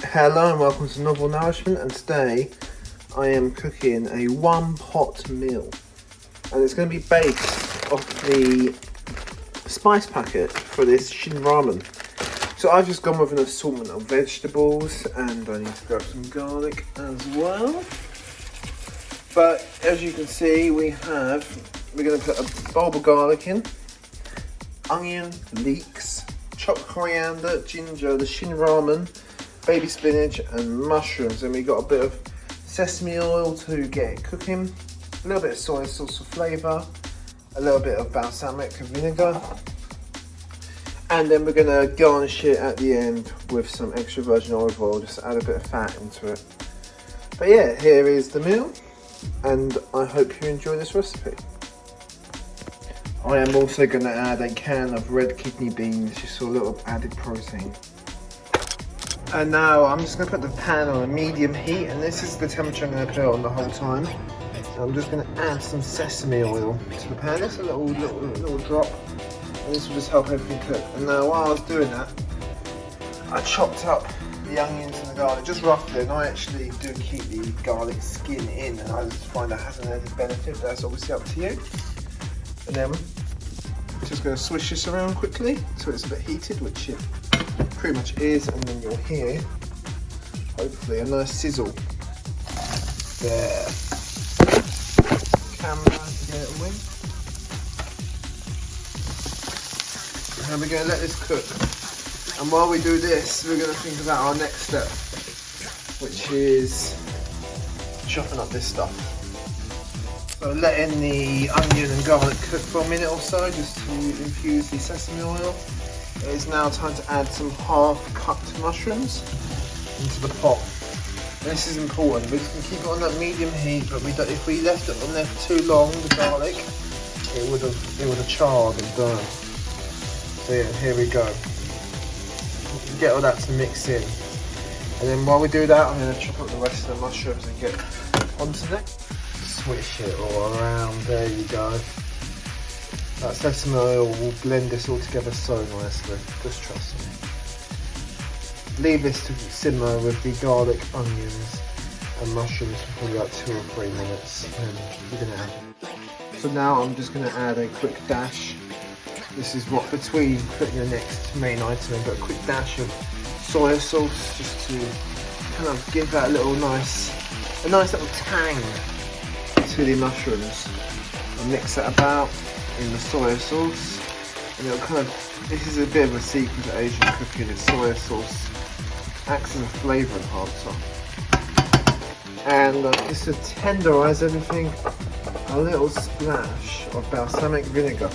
Hello and welcome to Novel Nourishment, and today I am cooking a one pot meal, and it's going to be based off the spice packet for this shin ramen. So I've just gone with an assortment of vegetables, and I need to grab some garlic as well. But as you can see, we're going to put a bulb of garlic in, onion, leeks, chopped coriander, ginger, the shin ramen, baby spinach and mushrooms, and we got a bit of sesame oil to get it cooking, a little bit of soy sauce for flavour, a little bit of balsamic vinegar, and then we're going to garnish it at the end with some extra virgin olive oil, just add a bit of fat into it. But yeah, here is the meal, and I hope you enjoy this recipe. I am also going to add a can of red kidney beans just for a little added protein. And now I'm just going to put the pan on a medium heat, and this is the temperature I'm going to put it on the whole time. So I'm just going to add some sesame oil to the pan, just a little drop, and this will just help everything cook. And now while I was doing that, I chopped up the onions and the garlic just roughly, and I actually do keep the garlic skin in, and I just find that has an added benefit, but that's obviously up to you. And then I'm just going to swish this around quickly so it's a bit heated, which it pretty much is, and then you'll hear hopefully a nice sizzle there. Camera to get it away. And we're going to let this cook, and while we do this we're going to think about our next step, which is chopping up this stuff. So letting the onion and garlic cook for a minute or so just to infuse the sesame oil. It is now time to add some half-cooked mushrooms into the pot. And this is important. We can keep it on that medium heat, but if we left it on there for too long, the garlic, it would have charred and burned. So yeah, here we go. Get all that to mix in, and then while we do that, I'm going to chop up the rest of the mushrooms and get onto that. Swish it all around. There you go. That sesame oil will blend this all together so nicely, just trust me. Leave this to simmer with the garlic, onions and mushrooms for probably about 2 or 3 minutes, and you're going to add. So now I'm just going to add a quick dash. This is what between putting the next main item in, but a quick dash of soy sauce just to kind of give that a nice little tang to the mushrooms. I'll mix that about in the soy sauce, and it'll this is a bit of a secret to Asian cooking, is soy sauce acts as a flavour enhancer. And just to tenderise everything, a little splash of balsamic vinegar.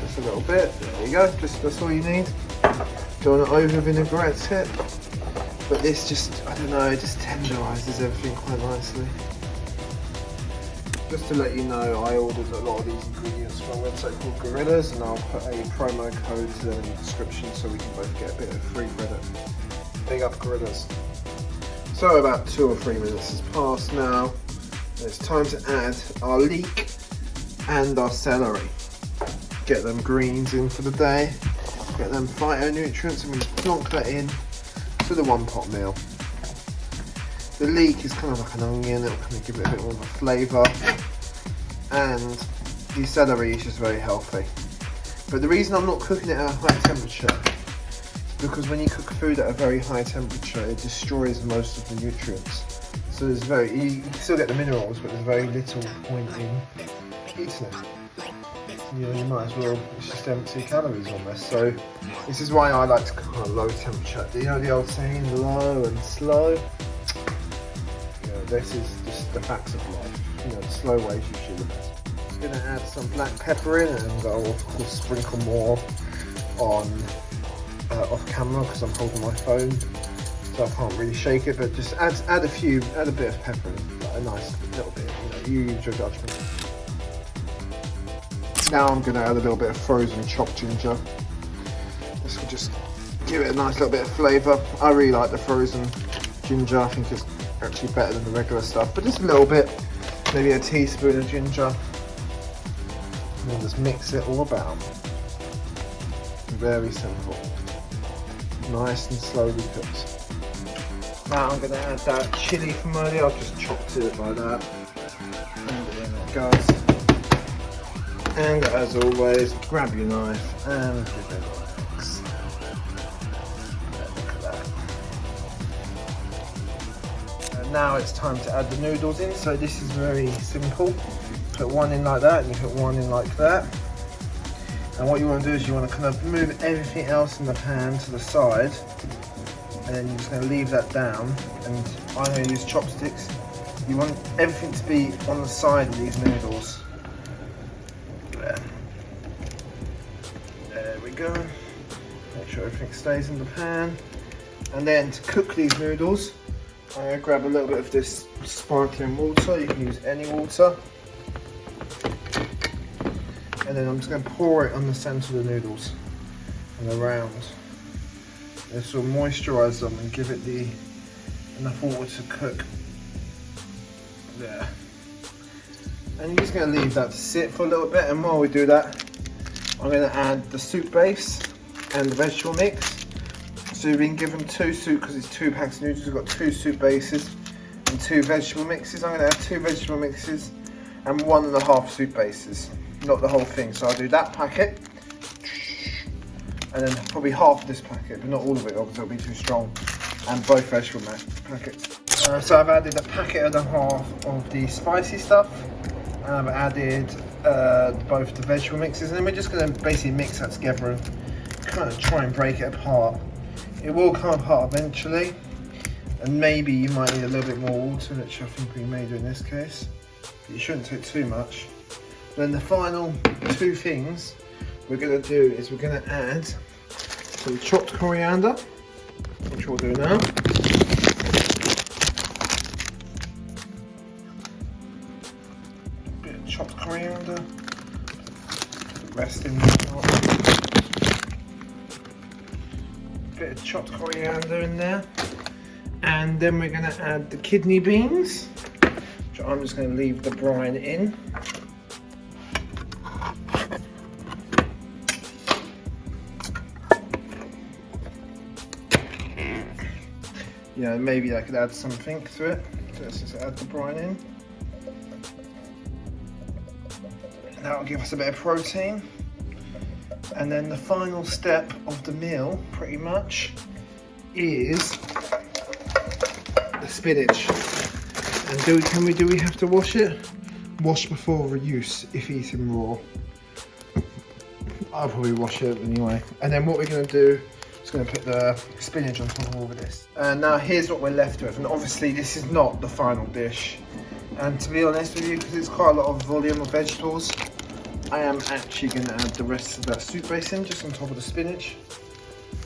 Just a little bit, there you go, that's all you need. Don't want to over vinaigrette it, but this just, I don't know, it just tenderises everything quite nicely. Just to let you know, I ordered a lot of these ingredients from a website called Gorillas, and I'll put a promo code in the description so we can both get a bit of free credit. Big up Gorillas. So about 2 or 3 minutes has passed now. It's time to add our leek and our celery. Get them greens in for the day, get them phytonutrients, and we plonk that in to the one pot meal. The leek is kind of like an onion, it'll kind of give it a bit more of a flavour, and the celery is just very healthy. But the reason I'm not cooking it at a high temperature is because when you cook food at a very high temperature, it destroys most of the nutrients. So you can still get the minerals, but there's very little point in eating it. You might as well, it's just empty calories almost. So this is why I like to cook on a low temperature. You know the old saying, low and slow? This is just the facts of life. The slow way is usually the best. I'm going to add some black pepper in, and I'll of course sprinkle more on off camera because I'm holding my phone, so I can't really shake it. But just add a bit of pepper in, like a nice little bit. You use your judgment. Now I'm going to add a little bit of frozen chopped ginger. This will just give it a nice little bit of flavour. I really like the frozen ginger. I think it's actually better than the regular stuff, but just a little bit, maybe a teaspoon of ginger, and then just mix it all about. Very simple, nice and slowly cooked. Now I'm going to add that chilli from earlier. I've just chopped it like that. And in it goes. And as always, grab your knife and give it a mix. Look at that. And now it's time to add the noodles in. So this is very simple. Put one in like that and you put one in like that. And what you want to do is you want to kind of move everything else in the pan to the side. And then you're just going to leave that down. And I'm going to use chopsticks. You want everything to be on the side of these noodles. There we go. Make sure everything stays in the pan. And then to cook these noodles, I'm going to grab a little bit of this sparkling water. You can use any water. And then I'm just going to pour it on the centre of the noodles and around. This will moisturise them and give it enough water to cook. There. And you're just going to leave that to sit for a little bit, and while we do that, I'm going to add the soup base and the vegetable mix. So we've been given 2 soup, because it's 2 packs of noodles, we've got 2 soup bases and 2 vegetable mixes. I'm going to add 2 vegetable mixes and 1.5 soup bases. Not the whole thing, so I'll do that packet and then probably half of this packet, but not all of it because it'll be too strong, and both vegetable packets. So I've added 1.5 packets of the spicy stuff, and I've added both the vegetable mixes, and then we're just going to basically mix that together and kind of try and break it apart. It will come apart eventually, and maybe you might need a little bit more water, which I think we may do in this case. But you shouldn't take too much. Then the final 2 things we're going to do is we're going to add some chopped coriander, which we'll do now. A bit of chopped coriander, put the rest in there. A bit of chopped coriander in there. And then we're going to add the kidney beans, which I'm just going to leave the brine in. You know, maybe I could add something to it. So let's just add the brine in. That'll give us a bit of protein. And then the final step of the meal, pretty much, is the spinach. And do we have to wash it? Wash before use if eaten raw. I'll probably wash it anyway. And then what we're going to do, just going to put the spinach on top of all of this. And now here's what we're left with, and obviously this is not the final dish. And to be honest with you, because it's quite a lot of volume of vegetables, I am actually going to add the rest of that soup base in just on top of the spinach.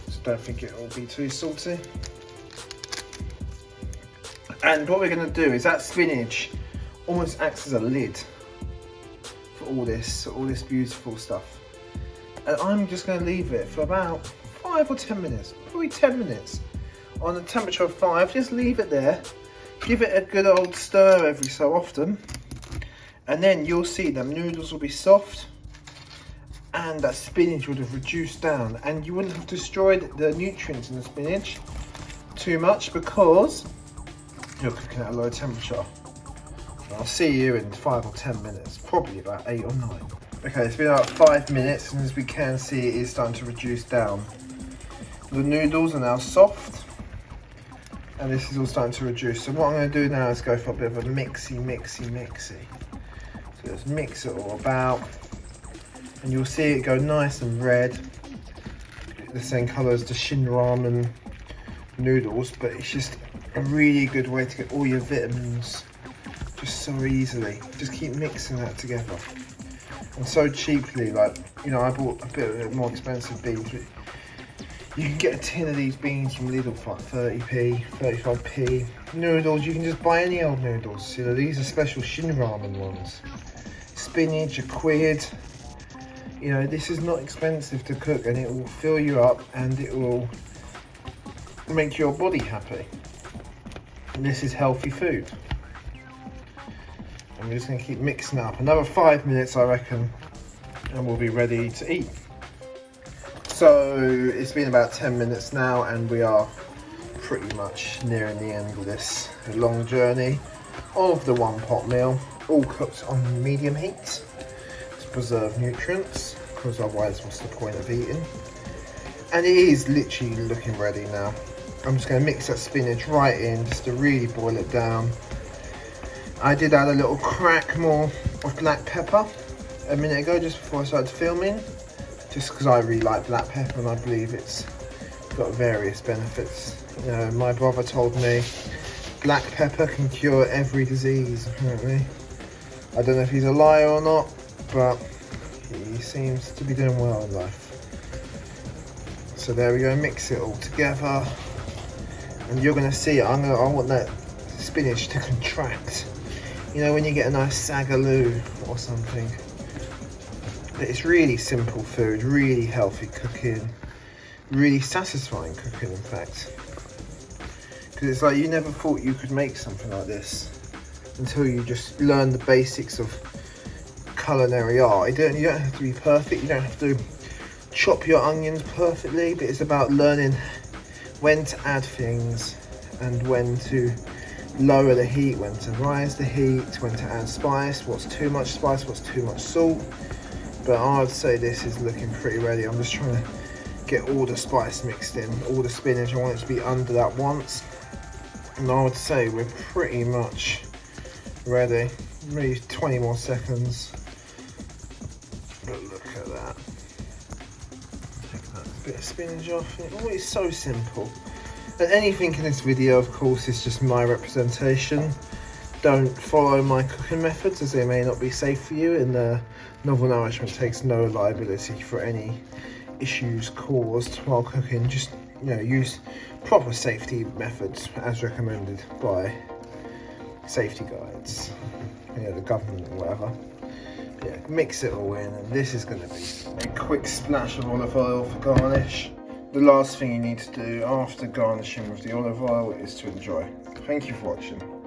Just don't think it will be too salty. And what we're going to do is that spinach almost acts as a lid for all this beautiful stuff. And I'm just going to leave it for about 5 or 10 minutes, probably 10 minutes, on a temperature of 5. Just leave it there, give it a good old stir every so often, and then you'll see the noodles will be soft and that spinach would have reduced down, and you wouldn't have destroyed the nutrients in the spinach too much because you're cooking at a low temperature. I'll see you in 5 or 10 minutes, probably about 8 or 9. Okay, it's been about 5 minutes, and as we can see, it is starting to reduce down. The noodles are now soft, and this is all starting to reduce. So what I'm going to do now is go for a bit of a mixy. So let's mix it all about, and you'll see it go nice and red, the same colour as the Shin Ramen noodles, but it's just a really good way to get all your vitamins just so easily. Just keep mixing that together. And so cheaply, like, you know, I bought a bit more expensive beans, but you can get a tin of these beans from Lidl for like 30p, 35p. Noodles, you can just buy any old noodles. You know, these are special Shin Ramen ones. Spinach, £1. You know, this is not expensive to cook, and it will fill you up and it will make your body happy. And this is healthy food. I'm just going to keep mixing it up. Another 5 minutes, I reckon, and we'll be ready to eat. So it's been about 10 minutes now, and we are pretty much nearing the end of this long journey of the one pot meal, all cooked on medium heat to preserve nutrients, because otherwise what's the point of eating? And it is literally looking ready now. I'm just going to mix that spinach right in just to really boil it down. I did add a little crack more of black pepper a minute ago just before I started filming, just because I really like black pepper and I believe it's got various benefits. You know, my brother told me black pepper can cure every disease, apparently. I don't know if he's a liar or not, but he seems to be doing well in life. So there we go, mix it all together. And you're gonna see it, I want that spinach to contract. You know, when you get a nice sagaloo or something. But it's really simple food, really healthy cooking, really satisfying cooking, in fact. Because it's like you never thought you could make something like this until you just learn the basics of culinary art. You don't have to be perfect, you don't have to chop your onions perfectly, but it's about learning when to add things and when to lower the heat, when to rise the heat, when to add spice, what's too much spice, what's too much salt. But I would say this is looking pretty ready. I'm just trying to get all the spice mixed in, all the spinach. I want it to be under that once. And I would say we're pretty much ready. Maybe 20 more seconds. But look at that. Take that bit of spinach off. Oh, it's so simple. And anything in this video, of course, is just my representation. Don't follow my cooking methods, as they may not be safe for you, and Novel Nourishment takes no liability for any issues caused while cooking. Just, you know, use proper safety methods as recommended by safety guides, you know, the government or whatever. But yeah, mix it all in, and this is going to be a quick splash of olive oil for garnish. The last thing you need to do after garnishing with the olive oil is to enjoy. Thank you for watching.